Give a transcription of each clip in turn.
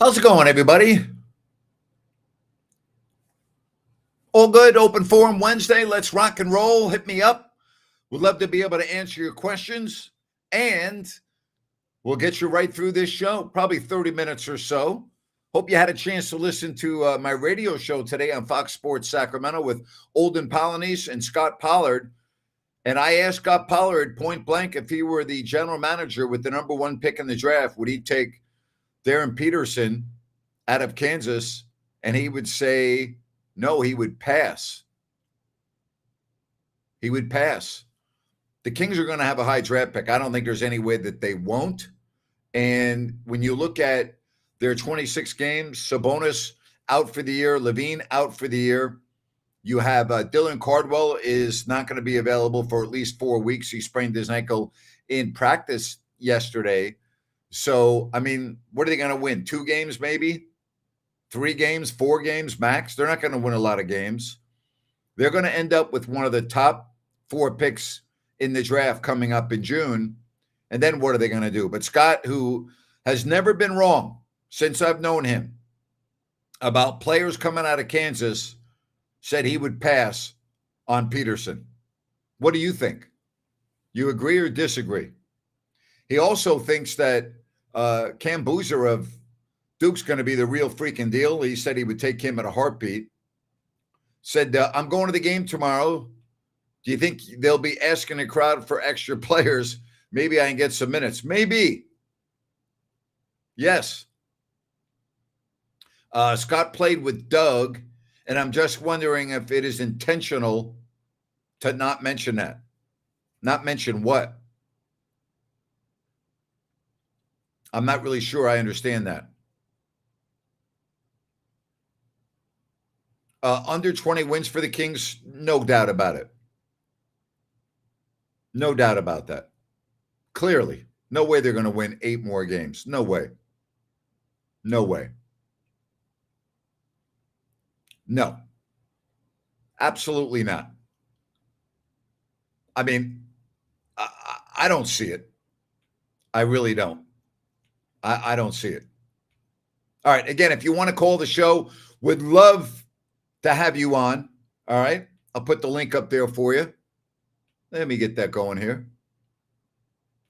How's it going, everybody? All good. Open Forum Wednesday. Let's rock and roll. Hit me up. We'd love to be able to answer your questions, and we'll get you right through this show, probably 30 minutes or so. Hope you had a chance to listen to my radio show today on Fox Sports Sacramento with Olden Polynice and Scott Pollard. And I asked Scott Pollard point blank if he were the general manager with the number one pick in the draft, would he take Darren Peterson out of Kansas? And he would say, no, he would pass. He would pass. The Kings are going to have a high draft pick. I don't think there's any way that they won't. And when you look at their 26 games, Sabonis out for the year, Levine out for the year. You have Dylan Cardwell is not going to be available for at least 4 weeks. He sprained his ankle in practice yesterday. So, I mean, what are they going to win? 2 games maybe? 3 games, 4 games max? They're not going to win a lot of games. They're going to end up with one of the top 4 picks in the draft coming up in June. And then what are they going to do? But Scott, who has never been wrong since I've known him about players coming out of Kansas, said he would pass on Peterson. What do you think? You agree or disagree? He also thinks that Cam Boozer of Duke's going to be the real freaking deal. He said he would take him at a heartbeat. Said, I'm going to the game tomorrow. Do you think they'll be asking the crowd for extra players? Maybe I can get some minutes. Maybe. Yes. Scott played with Doug, and I'm just wondering if it is intentional to not mention that. Not mention what? I'm not really sure I understand that. Under 20 wins for the Kings, no doubt about it. No doubt about that. Clearly, no way they're going to win 8 more games. No way. No way. No. Absolutely not. I mean, I don't see it. I really don't. I don't see it. All right. Again, if you want to call the show, would love to have you on. All right. I'll put the link up there for you. Let me get that going here.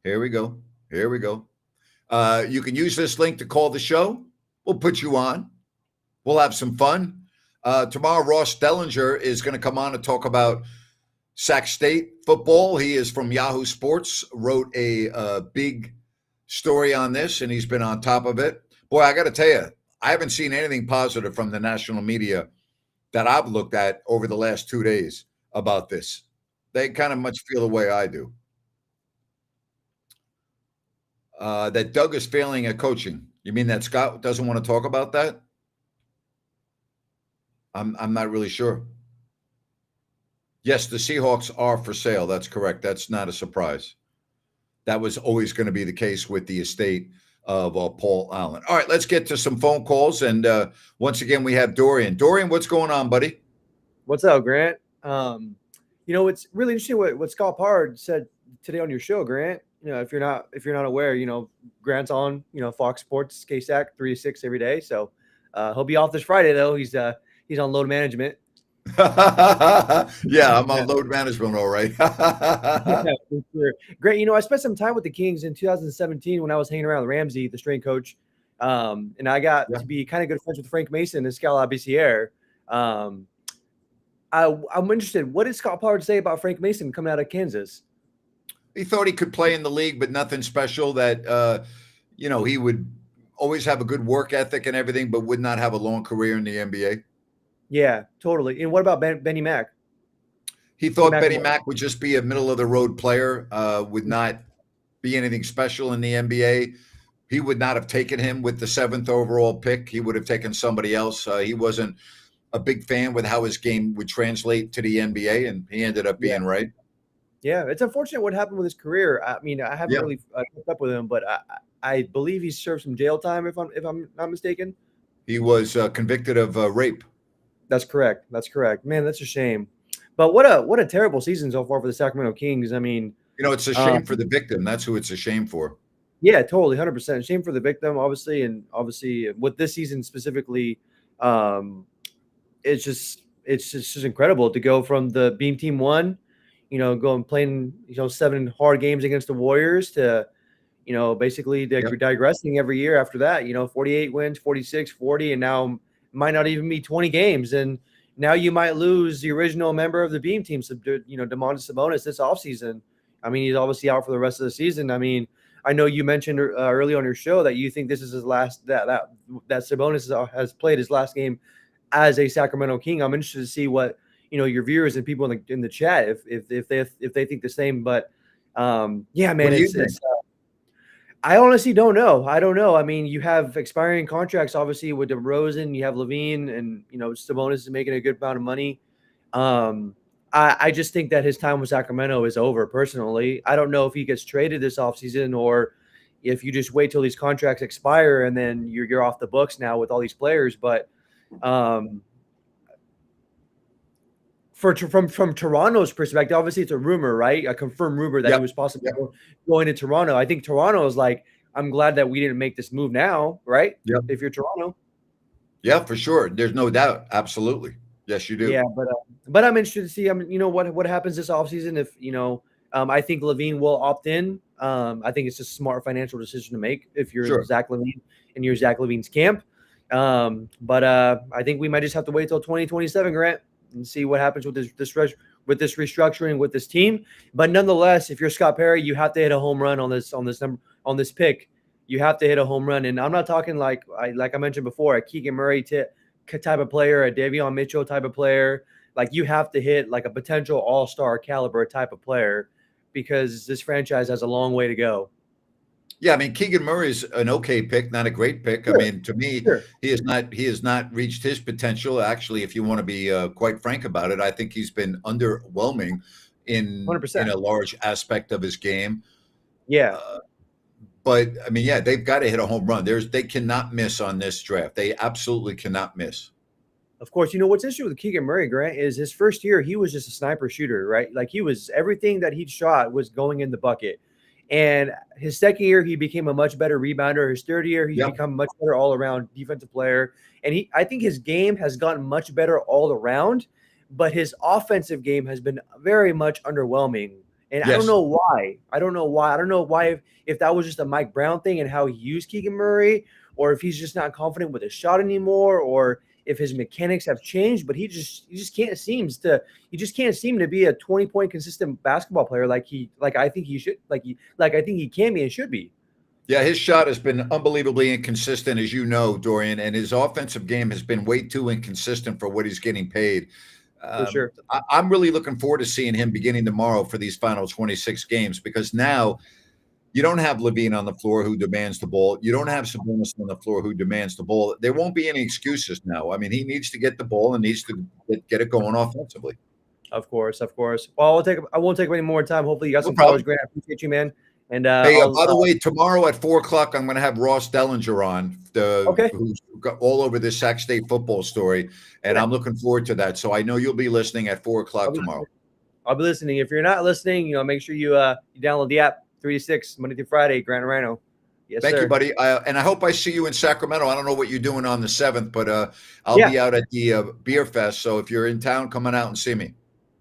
Here we go. Here we go. You can use this link to call the show. We'll put you on. We'll have some fun. Tomorrow, Ross Dellinger is going to come on and talk about Sac State football. He is from Yahoo Sports, wrote a big story on this, and he's been on top of it. Boy, I got to tell you, I haven't seen anything positive from the national media that I've looked at over the last 2 days about this. They kind of much feel the way I do. That Doug is failing at coaching. You mean that Scott doesn't want to talk about that? I'm not really sure. Yes, the Seahawks are for sale. That's correct. That's not a surprise. That was always going to be the case with the estate of Paul Allen. All right, let's get to some phone calls. And once again, we have Dorian. Dorian, what's going on, buddy? What's up, Grant? It's really interesting what Scott Pollard said today on your show, Grant. If you're not aware, Grant's on, Fox Sports, KSAC 3 to 6 every day. So he'll be off this Friday though. He's on load management. Yeah, I'm on load management, all right. Yeah, for sure. Great. I spent some time with the Kings in 2017 when I was hanging around with Ramsey, the strength coach. And I got to be kind of good friends with Frank Mason and Scal Labissiere. I'm interested. What did Scott Pollard say about Frank Mason coming out of Kansas? He thought he could play in the league, but nothing special. That he would always have a good work ethic and everything, but would not have a long career in the NBA. Yeah, totally. And what about Benny Mack? He thought Benny Mack would just be a middle-of-the-road player, would not be anything special in the NBA. He would not have taken him with the 7th overall pick. He would have taken somebody else. He wasn't a big fan with how his game would translate to the NBA, and he ended up being right. Yeah, it's unfortunate what happened with his career. I mean, I haven't really kept up with him, but I believe he served some jail time, if I'm not mistaken. He was convicted of rape. That's correct. Man, that's a shame. But what a terrible season so far for the Sacramento Kings. I mean, it's a shame for the victim. That's who it's a shame for. Yeah, totally, 100%. Shame for the victim, obviously, and obviously with this season specifically, um, it's just incredible to go from the Beam Team 1, going playing, 7 hard games against the Warriors to, basically Yep. digressing every year after that, 48 wins, 46, 40, and now might not even be 20 games. And now you might lose the original member of the Beam Team, Domantas Sabonis this offseason. I mean, he's obviously out for the rest of the season. I mean, I know you mentioned early on your show that you think this is his last that Sabonis has played his last game as a Sacramento King. I'm interested to see what your viewers and people in the chat if they think the same. But yeah, What man, do you think? it's I honestly don't know. I don't know. I mean, you have expiring contracts, obviously, with DeRozan. You have Levine, and Sabonis is making a good amount of money. Um, I just think that his time with Sacramento is over. Personally, I don't know if he gets traded this offseason or if you just wait till these contracts expire and then you're off the books now with all these players. But um, from Toronto's perspective, obviously it's a rumor, right? A confirmed rumor that he Yep. was possibly Yep. going to Toronto. I think Toronto is like, I'm glad that we didn't make this move now, right? Yep. If you're Toronto, Yeah, for sure. There's no doubt. Absolutely. Yes, you do. yeah. But I'm interested to see. What happens this offseason if I think Levine will opt in. I think it's a smart financial decision to make if you're Sure. Zach Levine and you're Zach Levine's camp. But I think we might just have to wait till 2027, Grant, and see what happens with this restructuring with this team. But nonetheless, if you're Scott Perry, you have to hit a home run on this pick. You have to hit a home run, and I'm not talking like I mentioned before, a Keegan Murray type of player, a Davion Mitchell type of player. Like you have to hit like a potential all-star caliber type of player because this franchise has a long way to go. Yeah, I mean Keegan Murray's an okay pick, not a great pick. I Sure, mean, to me, sure, he has not reached his potential. Actually, if you want to be quite frank about it, I think he's been underwhelming in 100%. a large aspect of his game. Yeah. Uh, but I mean, yeah, they've got to hit a home run. They cannot miss on this draft. They absolutely cannot miss. Of course, what's interesting with Keegan Murray, Grant, is his first year he was just a sniper shooter, right? Like he was everything that he shot was going in the bucket. And his second year, he became a much better rebounder. His third year, he's Yep. become much better all around defensive player. And I think his game has gotten much better all around, but his offensive game has been very much underwhelming. And I don't Yes. know why. I don't know why. I don't know why if that was just a Mike Brown thing and how he used Keegan Murray, or if he's just not confident with his shot anymore, or if his mechanics have changed. But he just can't seem to be a 20-point consistent basketball player like I think he should like I think he can be and should be. Yeah, his shot has been unbelievably inconsistent, as you know, Dorian, and his offensive game has been way too inconsistent for what he's getting paid. For sure. I'm really looking forward to seeing him beginning tomorrow for these final 26 games because now you don't have Levine on the floor who demands the ball. You don't have Sabonis on the floor who demands the ball. There won't be any excuses now. I mean, he needs to get the ball and needs to get it going offensively. Of course. Well, I won't take any more time. Hopefully, you got No some problem. college, Grant. I appreciate you, man. And Hey, by the way, tomorrow at 4:00, I'm going to have Ross Dellinger on, Okay. who's got all over this Sac State football story, and Yeah. I'm looking forward to that. So I know you'll be listening at 4:00 tomorrow. I'll be listening. If you're not listening, make sure you download the app 3 to 6 Monday through Friday, Grant Rhino. Yes, Thank sir. you, buddy. And I hope I see you in Sacramento. I don't know what you're doing on the 7th, but I'll Yeah. be out at the beer fest. So if you're in town, come on out and see me.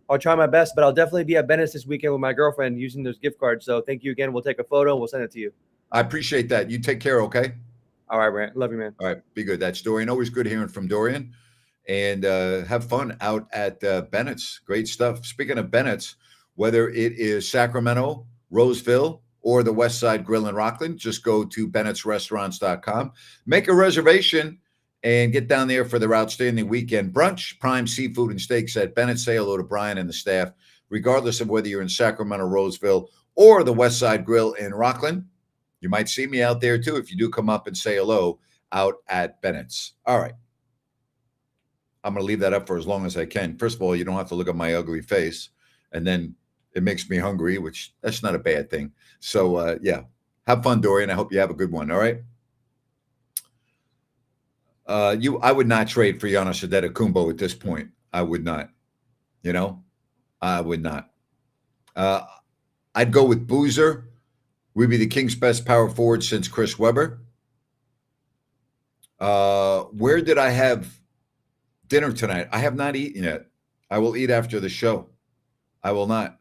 I'll try my best, but I'll definitely be at Bennett's this weekend with my girlfriend using those gift cards. So thank you again. We'll take a photo and we'll send it to you. I appreciate that. You take care, okay? All right, Grant. Love you, man. All right, be good. That's Dorian. Always good hearing from Dorian. And have fun out at Bennett's. Great stuff. Speaking of Bennett's, whether it is Sacramento, Roseville, or the West Side Grill in Rockland, just go to bennettsrestaurants.com. Make a reservation and get down there for their outstanding weekend brunch. Prime seafood and steaks at Bennett. Say hello to Brian and the staff, regardless of whether you're in Sacramento, Roseville, or the West Side Grill in Rockland. You might see me out there too if you do come up and say hello out at Bennett's. All right. I'm going to leave that up for as long as I can. First of all, you don't have to look at my ugly face. And then it makes me hungry, which that's not a bad thing. So, yeah, have fun, Dorian. I hope you have a good one. All right. I would not trade for Giannis Antetokounmpo at this point. I would not. I would not. I'd go with Boozer We'd be the Kings' best power forward since Chris Webber. Where did I have dinner tonight? I have not eaten yet. I will eat after the show. I will not.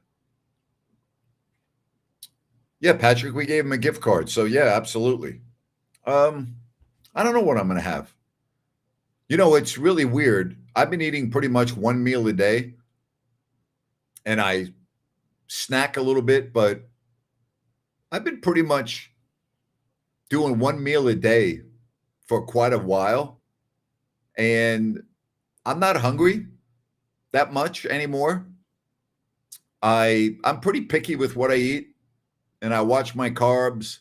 Yeah, Patrick, we gave him a gift card. So yeah, absolutely. I don't know what I'm going to have. You know, it's really weird. I've been eating pretty much one meal a day and I snack a little bit, but I've been pretty much doing one meal a day for quite a while. And I'm not hungry that much anymore. I'm pretty picky with what I eat and I watch my carbs,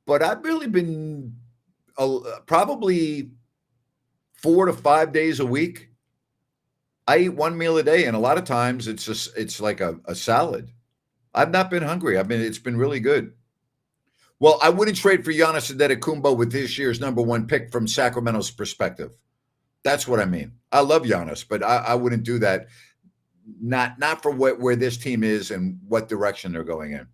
but I've really been probably 4 to 5 days a week. I eat one meal a day, and a lot of times it's like a salad. I've not been hungry. It's been really good. Well, I wouldn't trade for Giannis Antetokounmpo with this year's #1 pick from Sacramento's perspective. That's what I mean. I love Giannis, but I wouldn't do that. Not for where this team is and what direction they're going in.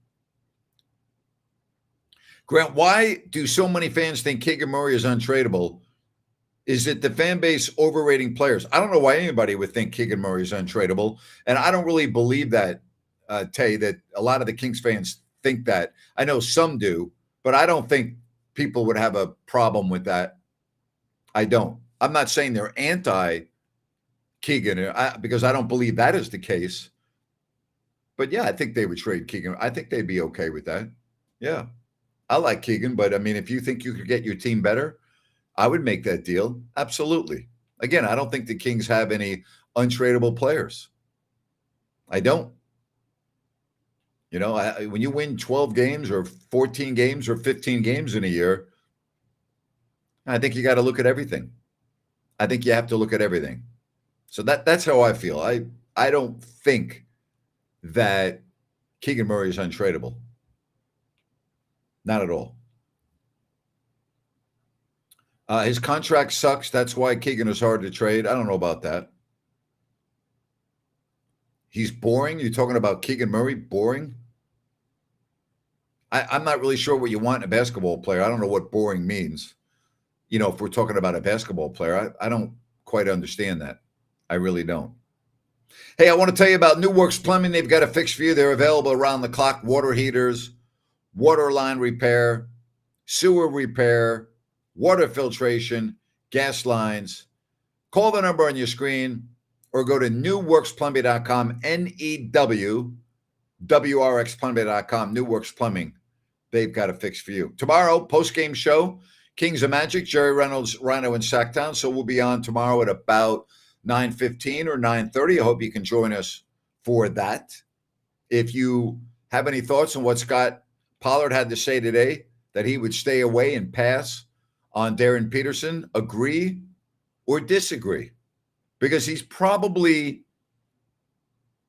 Grant, why do so many fans think Keegan Murray is untradeable? Is it the fan base overrating players? I don't know why anybody would think Keegan Murray is untradeable, and I don't really believe that, Tay, that a lot of the Kings fans think that. I know some do, but I don't think people would have a problem with that. I don't. I'm not saying they're anti Keegan because I don't believe that is the case. But yeah, I think they would trade Keegan. I think they'd be okay with that. Yeah. I like Keegan, but I mean, if you think you could get your team better, I would make that deal. Absolutely. Again, I don't think the Kings have any untradeable players. I don't. You know, when you win 12 games or 14 games or 15 games in a year, I think you got to look at everything. I think you have to look at everything. So that's how I feel. I don't think that Keegan Murray is untradeable. Not at all. His contract sucks. That's why Keegan is hard to trade. I don't know about that. He's boring. You're talking about Keegan Murray boring? I'm not really sure what you want in a basketball player. I don't know what boring means. You know, if we're talking about a basketball player, I don't quite understand that. I really don't. Hey, I want to tell you about New Works Plumbing. They've got a fix for you. They're available around the clock. Water heaters, water line repair, sewer repair, water filtration, gas lines. Call the number on your screen or go to newworksplumbing.com, NEWWRXplumbing.com, New Works Plumbing. They've got a fix for you. Tomorrow, post-game show, Kings of Magic, Jerry Reynolds, Rhino, and Sacktown. So we'll be on tomorrow at about 9:15 or 9:30. I hope you can join us for that. If you have any thoughts on what Scott Pollard had to say today, that he would stay away and pass on Darren Peterson, agree or disagree? Because he's probably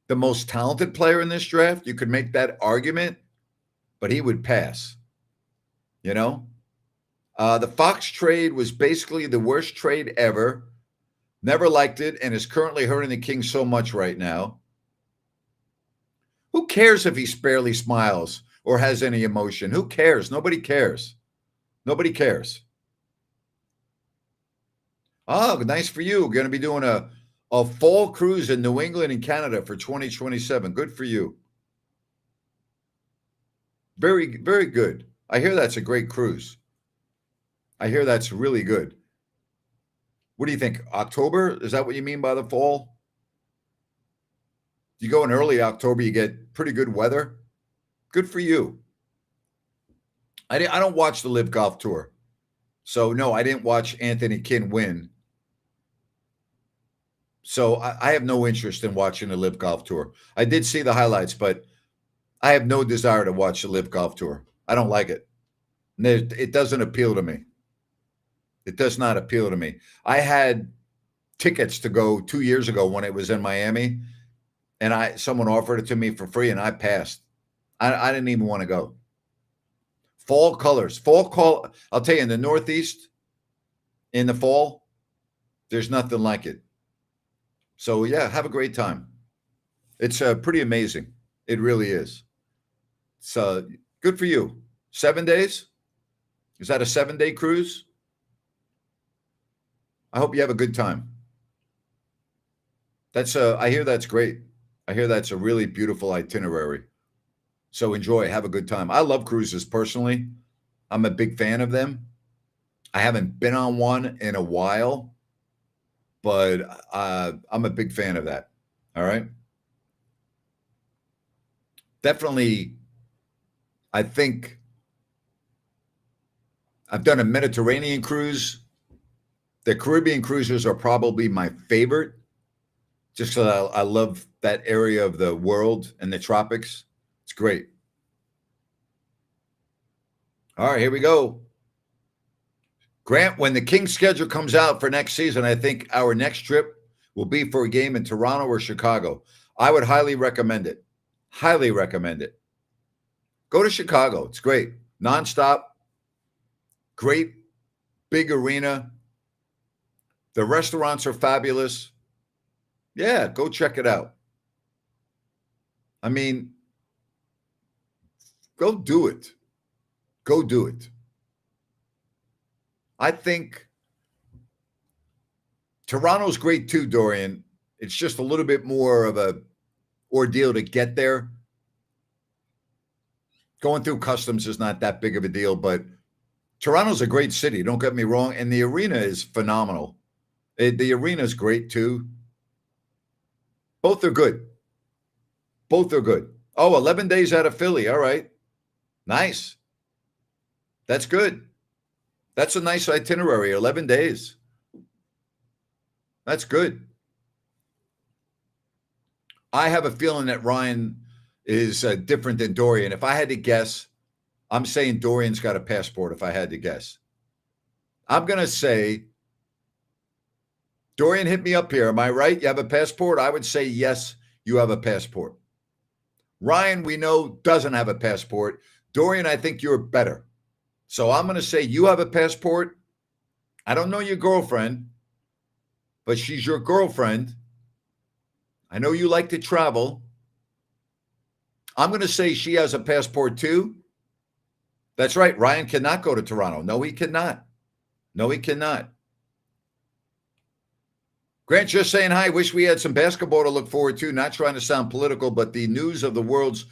the most talented player in this draft. You could make that argument, but he would pass. You know? The Fox trade was basically the worst trade ever. Never liked it and is currently hurting the Kings so much right now. Who cares if he barely smiles or has any emotion? Who cares? Nobody cares. Nobody cares. Oh, nice for you. We're going to be doing a fall cruise in New England and Canada for 2027. Good for you. Very, very good. I hear that's a great cruise. I hear that's really good. What do you think? October? Is that what you mean by the fall? You go in early October, you get pretty good weather. Good for you. I don't watch the Live Golf Tour. So, no, I didn't watch Anthony Kinn win. So I have no interest in watching the Live Golf Tour. I did see the highlights, but I have no desire to watch the Live Golf Tour. I don't like it. It doesn't appeal to me. It does not appeal to me. I had tickets to go 2 years ago when it was in Miami, and someone offered it to me for free, and I passed. I didn't even want to go. Fall colors. I'll tell you, in the Northeast, in the fall, there's nothing like it. So, yeah, have a great time. It's pretty amazing. It really is. So good for you. 7 days? Is that a 7-day cruise? I hope you have a good time. I hear that's great. I hear that's a really beautiful itinerary. So enjoy, have a good time. I love cruises personally. I'm a big fan of them. I haven't been on one in a while, but I'm a big fan of that. All right. Definitely, I think I've done a Mediterranean cruise. The Caribbean cruises are probably my favorite, just because I love that area of the world and the tropics. It's great. All right, here we go. Grant, when the Kings schedule comes out for next season, I think our next trip will be for a game in Toronto or Chicago. I would highly recommend it. Highly recommend it. Go to Chicago. It's great. Nonstop. Great big arena. The restaurants are fabulous. Yeah, go check it out. I mean, go do it. Go do it. I think Toronto's great too, Dorian. It's just a little bit more of a ordeal to get there. Going through customs is not that big of a deal, but Toronto's a great city. Don't get me wrong. And the arena is phenomenal. The arena is great too. Both are good. Both are good. Oh, 11 days out of Philly. All right. Nice. That's good. That's a nice itinerary. 11 days. That's good. I have a feeling that Ryan is different than Dorian. If I had to guess, I'm saying Dorian's got a passport if I had to guess. I'm going to say, Dorian, hit me up here. Am I right? You have a passport? I would say yes, you have a passport. Ryan, we know, doesn't have a passport. Dorian, I think you're better. So I'm going to say you have a passport. I don't know your girlfriend, but she's your girlfriend. I know you like to travel. I'm going to say she has a passport too. That's right. Ryan cannot go to Toronto. No, he cannot. No, he cannot. Grant, just saying hi. Wish we had some basketball to look forward to. Not trying to sound political, but the news of the world's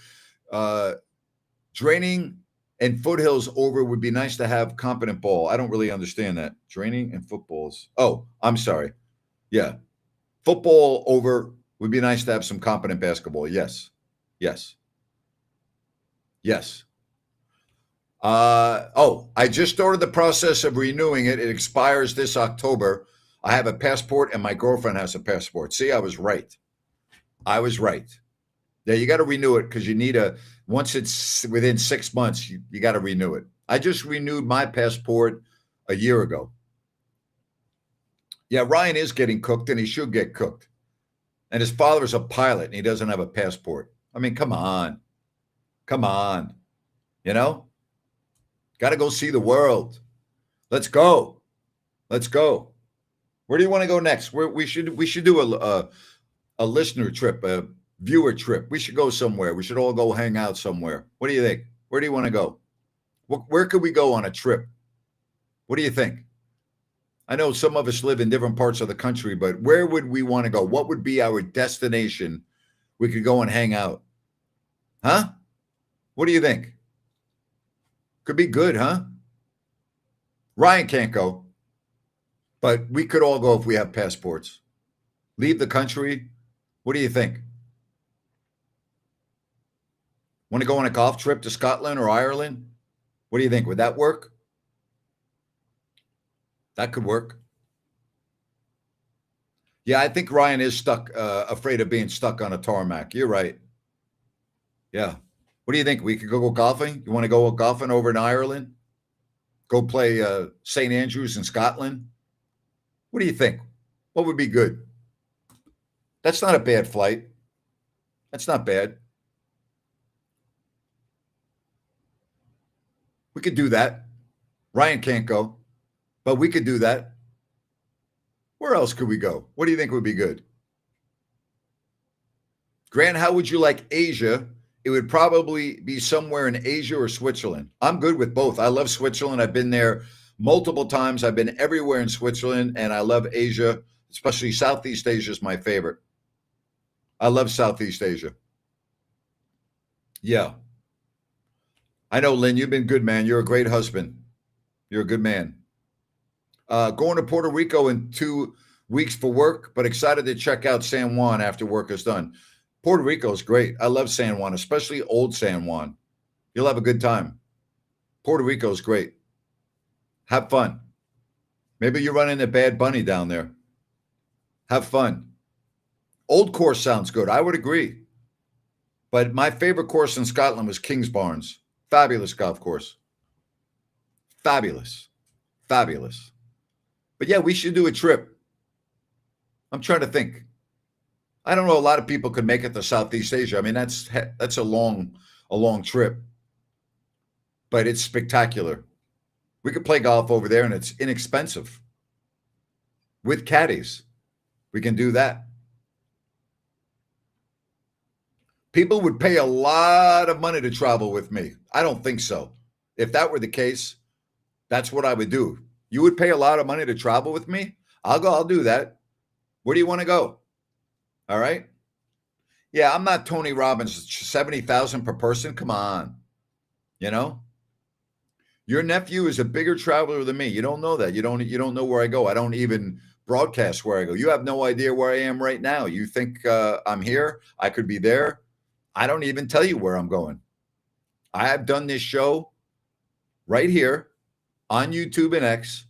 draining and foothills over would be nice to have competent ball. I don't really understand that. Draining and footballs. Oh, I'm sorry. Yeah. Football over would be nice to have some competent basketball. Yes. Yes. Yes. I just started the process of renewing it. It expires this October. I have a passport and my girlfriend has a passport. See, I was right. I was right. Yeah, you got to renew it because you need once it's within 6 months, you got to renew it. I just renewed my passport a year ago. Yeah, Ryan is getting cooked and he should get cooked. And his father's a pilot and he doesn't have a passport. I mean, come on. Come on. You know? Got to go see the world. Let's go. Let's go. Where do you want to go next? We should do a listener trip, a viewer trip. We should go somewhere. We should all go hang out somewhere. What do you think? Where do you want to go? Where could we go on a trip? What do you think? I know some of us live in different parts of the country, but where would we want to go? What would be our destination? We could go and hang out. Huh? What do you think? Could be good, huh? Ryan can't go. But we could all go if we have passports. Leave the country. What do you think? Want to go on a golf trip to Scotland or Ireland? What do you think? Would that work? That could work. Yeah, I think Ryan is stuck, afraid of being stuck on a tarmac. You're right. Yeah. What do you think? We could go golfing? You want to go golfing over in Ireland? Go play St. Andrews in Scotland? What do you think? What would be good? That's not a bad flight. That's not bad. We could do that. Ryan can't go, but we could do that. Where else could we go? What do you think would be good? Grant, how would you like Asia it would probably be somewhere in Asia or Switzerland. I'm good with both. I love Switzerland. I've been there multiple times. I've been everywhere in Switzerland, and I love Asia, especially Southeast Asia is my favorite. I love Southeast Asia. Yeah. I know, Lynn, you've been good, man. You're a great husband. You're a good man. Going to Puerto Rico in 2 weeks for work, but excited to check out San Juan after work is done. Puerto Rico is great. I love San Juan, especially old San Juan. You'll have a good time. Puerto Rico is great. Have fun. Maybe you run into Bad Bunny down there. Have fun. Old course sounds good. I would agree. But my favorite course in Scotland was Kingsbarns. Fabulous golf course. Fabulous. Fabulous. But yeah, we should do a trip. I'm trying to think. I don't know. A lot of people could make it to Southeast Asia. I mean, that's a long trip, but it's spectacular. We could play golf over there, and it's inexpensive. With caddies, we can do that. People would pay a lot of money to travel with me. I don't think so. If that were the case, that's what I would do. You would pay a lot of money to travel with me? I'll go. I'll do that. Where do you want to go? All right. Yeah, I'm not Tony Robbins, 70,000 per person. Come on. You know, your nephew is a bigger traveler than me. You don't know that. You don't know where I go. I don't even broadcast where I go. You have no idea where I am right now. You think I'm here? I could be there. I don't even tell you where I'm going. I have done this show right here on YouTube and X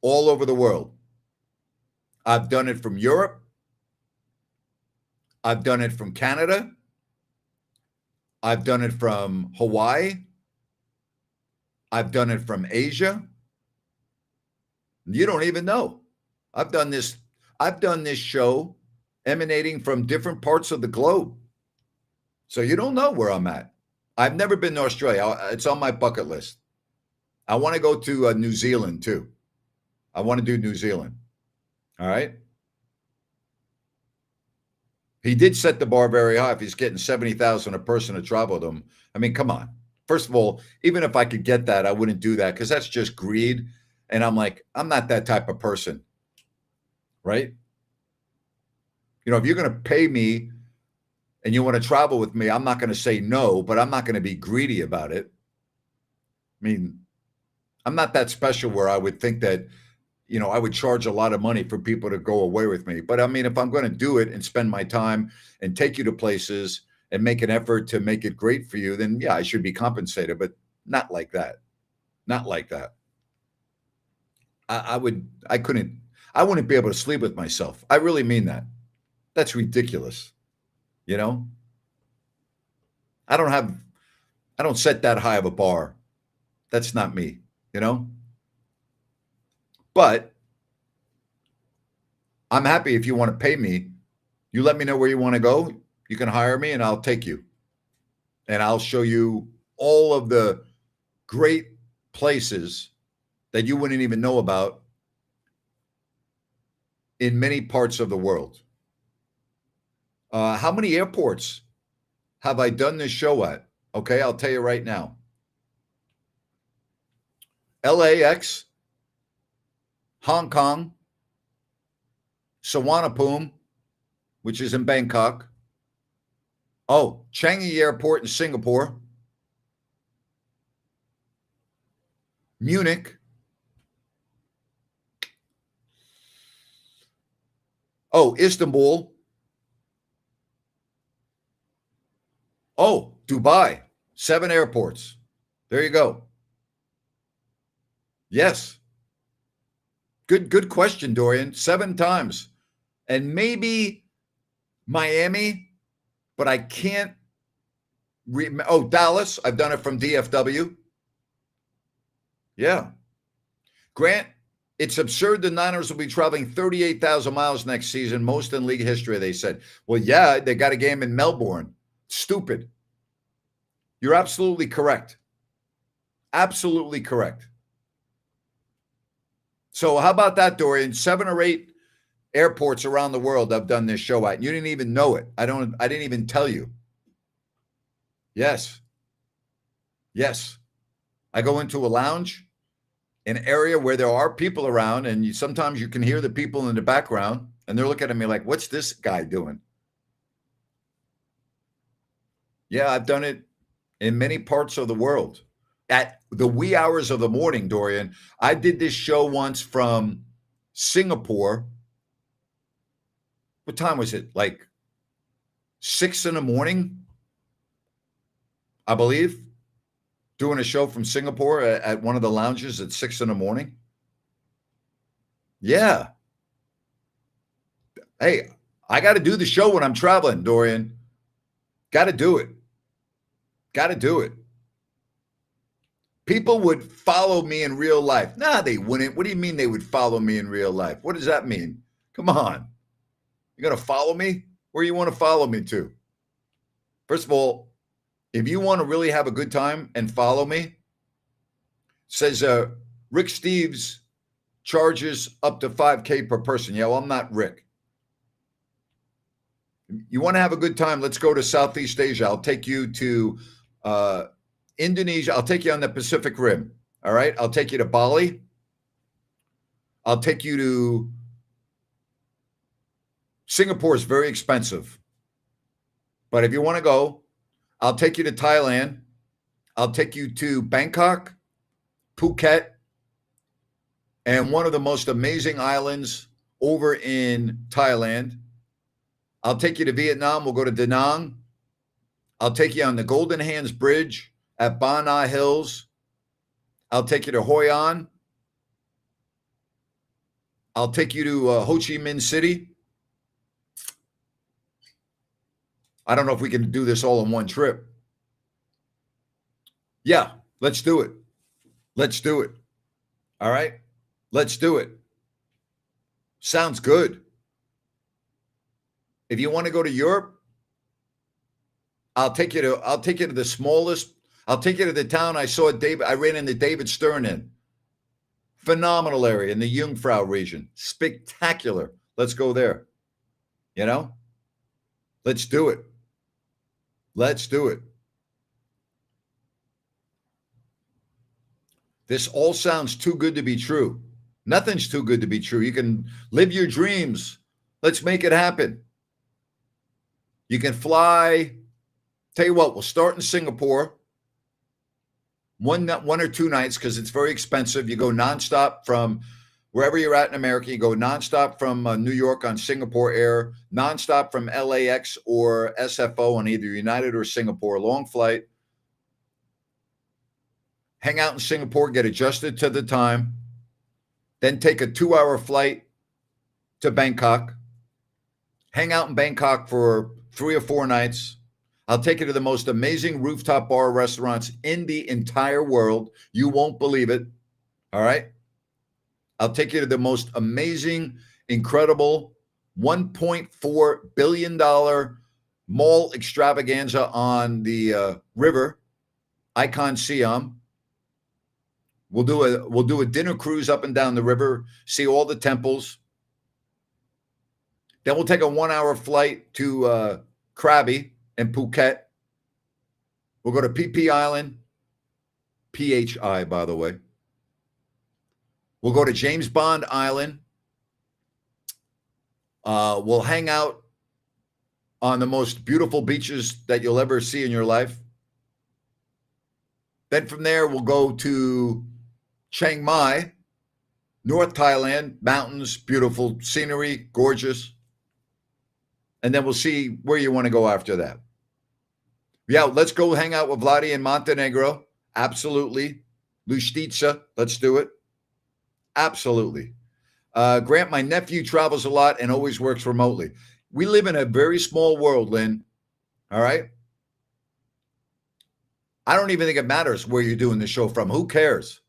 all over the world. I've done it from Europe. I've done it from Canada. I've done it from Hawaii. I've done it from Asia. You don't even know. I've done this show emanating from different parts of the globe. So you don't know where I'm at. I've never been to Australia. It's on my bucket list. I want to go to New Zealand too. I want to do New Zealand. All right. He did set the bar very high. If he's getting 70,000 a person to travel with him, I mean, come on. First of all, even if I could get that, I wouldn't do that because that's just greed. And I'm like, I'm not that type of person, right? You know, if you're going to pay me and you want to travel with me, I'm not going to say no, but I'm not going to be greedy about it. I mean, I'm not that special where I would think that, you know, I would charge a lot of money for people to go away with me. But I mean, if I'm going to do it and spend my time and take you to places and make an effort to make it great for you, then yeah, I should be compensated, but not like that. Not like that. I wouldn't be able to sleep with myself. I really mean that. That's ridiculous. You know, I don't set that high of a bar. That's not me, you know? But I'm happy if you want to pay me. You let me know where you want to go. You can hire me and I'll take you. And I'll show you all of the great places that you wouldn't even know about in many parts of the world. How many airports have I done this show at? Okay, I'll tell you right now. LAX, Hong Kong, Suvarnabhumi, which is in Bangkok. Oh, Changi Airport in Singapore. Munich. Oh, Istanbul. Oh, Dubai. 7 airports. There you go. Yes. Good question, Dorian. 7 times. And maybe Miami, but I can't remember. Dallas. I've done it from DFW. Yeah. Grant, it's absurd the Niners will be traveling 38,000 miles next season, most in league history, they said. Well, yeah, they got a game in Melbourne. Stupid. You're absolutely correct. Absolutely correct. So how about that, Dorian? 7 or 8 airports around the world I've done this show at. And you didn't even know it. I didn't even tell you. Yes. Yes. I go into a lounge, an area where there are people around, and sometimes you can hear the people in the background, and they're looking at me like, what's this guy doing? Yeah, I've done it in many parts of the world. At the wee hours of the morning, Dorian, I did this show once from Singapore. What time was it? Like 6 in the morning, I believe, doing a show from Singapore at one of the lounges at 6 in the morning. Yeah. Hey, I got to do the show when I'm traveling, Dorian. Got to do it. Got to do it. People would follow me in real life. Nah, they wouldn't. What do you mean they would follow me in real life? What does that mean? Come on. You're going to follow me? Where you want to follow me to? First of all, if you want to really have a good time and follow me, says Rick Steves charges up to $5,000 per person. Yeah, well, I'm not Rick. You want to have a good time? Let's go to Southeast Asia. I'll take you to Indonesia. I'll take you on the Pacific Rim. All right. I'll take you to Bali. I'll take you to Singapore. Is very expensive. But if you want to go, I'll take you to Thailand. I'll take you to Bangkok, Phuket, and one of the most amazing islands over in Thailand. I'll take you to Vietnam. We'll go to Da Nang. I'll take you on the Golden Hands Bridge at Ba Na Hills. I'll take you to Hoi An. I'll take you to Ho Chi Minh City. I don't know if we can do this all in one trip. Yeah, let's do it. Let's do it. All right? Let's do it. Sounds good. If you want to go to Europe, I'll take you to the smallest. I'll take you to the town I ran into David Stern in. Phenomenal area in the Jungfrau region. Spectacular. Let's go there. You know? Let's do it. Let's do it. This all sounds too good to be true. Nothing's too good to be true. You can live your dreams. Let's make it happen. You can fly. Tell you what, we'll start in Singapore. One or two nights because it's very expensive. You go nonstop from wherever you're at in America. You go nonstop from New York on Singapore Air, nonstop from LAX or SFO on either United or Singapore. Long flight. Hang out in Singapore, get adjusted to the time. Then take a 2-hour flight to Bangkok. Hang out in Bangkok for 3 or 4 nights. I'll take you to the most amazing rooftop bar restaurants in the entire world. You won't believe it. All right. I'll take you to the most amazing, incredible $1.4 billion mall extravaganza on the river, Icon Siam. We'll do a dinner cruise up and down the river, see all the temples. Then we'll take a 1-hour flight to Krabi in Phuket. We'll go to Phi Island, PHI, by the way. We'll go to James Bond Island. We'll hang out on the most beautiful beaches that you'll ever see in your life. Then from there, we'll go to Chiang Mai, North Thailand, mountains, beautiful scenery, gorgeous. And then we'll see where you want to go after that. Yeah, let's go hang out with Vladi in Montenegro. Absolutely. Luštica, let's do it. Absolutely. Grant, my nephew travels a lot and always works remotely. We live in a very small world, Lynn. All right? I don't even think it matters where you're doing the show from. Who cares?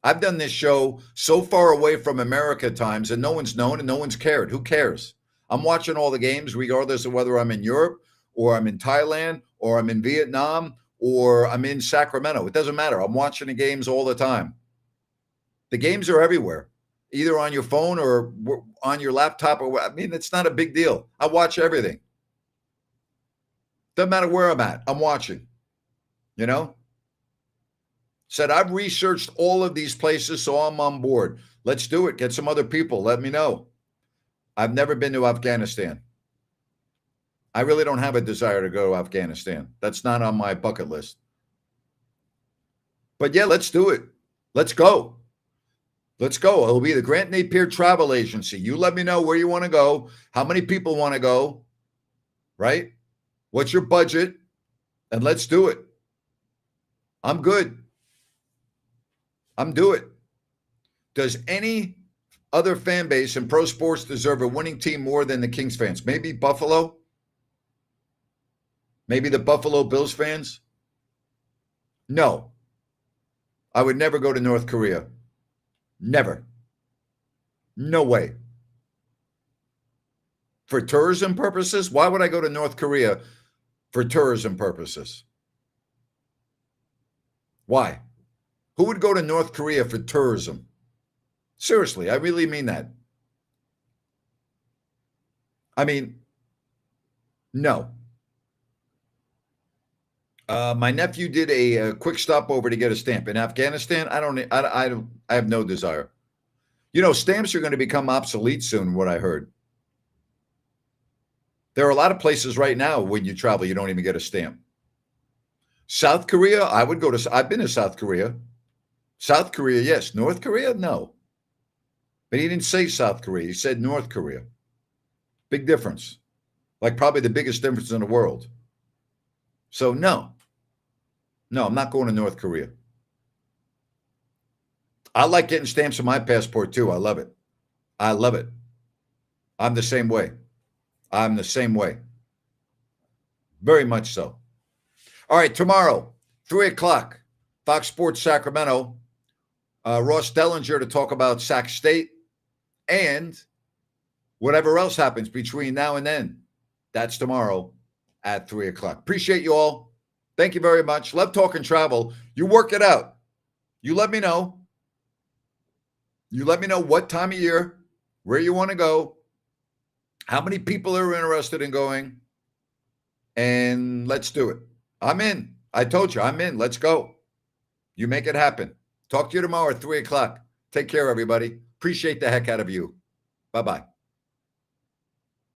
I've done this show so far away from America times and no one's known and no one's cared. Who cares? I'm watching all the games regardless of whether I'm in Europe or I'm in Thailand or I'm in Vietnam or I'm in Sacramento. It doesn't matter. I'm watching the games all the time. The games are everywhere, either on your phone or on your laptop. It's not a big deal. I watch everything. Doesn't matter where I'm at. I'm watching. You know, said, I've researched all of these places, so I'm on board. Let's do it. Get some other people. Let me know. I've never been to Afghanistan. I really don't have a desire to go to Afghanistan. That's not on my bucket list. But yeah, let's do it. Let's go. Let's go. It'll be the Grant Napier Travel Agency. You let me know where you want to go, how many people want to go, right? What's your budget? And let's do it. I'm good. I'm do it. Does any other fan base in pro sports deserve a winning team more than the Kings fans? Maybe Buffalo? Maybe the Buffalo Bills fans? No. I would never go to North Korea. Never. No way. For tourism purposes? Why would I go to North Korea for tourism purposes? Why? Who would go to North Korea for tourism? Seriously, I really mean that. I mean, no. My nephew did a quick stopover to get a stamp in Afghanistan. I have no desire. You know, stamps are going to become obsolete soon, what I heard. There are a lot of places right now when you travel, you don't even get a stamp. South Korea, I've been to South Korea. South Korea, yes. North Korea, no. But he didn't say South Korea. He said North Korea. Big difference. Like probably the biggest difference in the world. So no, I'm not going to North Korea. I like getting stamps on my passport too. I love it. I love it. I'm the same way. Very much so. All right, tomorrow, 3:00, Fox Sports Sacramento. Ross Dellinger to talk about Sac State and whatever else happens between now and then. That's tomorrow at 3:00. Appreciate you all. Thank you very much. Love talking travel. You work it out. You let me know. You let me know what time of year, where you want to go, how many people are interested in going, and let's do it. I'm in. I told you, I'm in. Let's go. You make it happen. Talk to you tomorrow at 3:00. Take care, everybody. Appreciate the heck out of you. Bye-bye.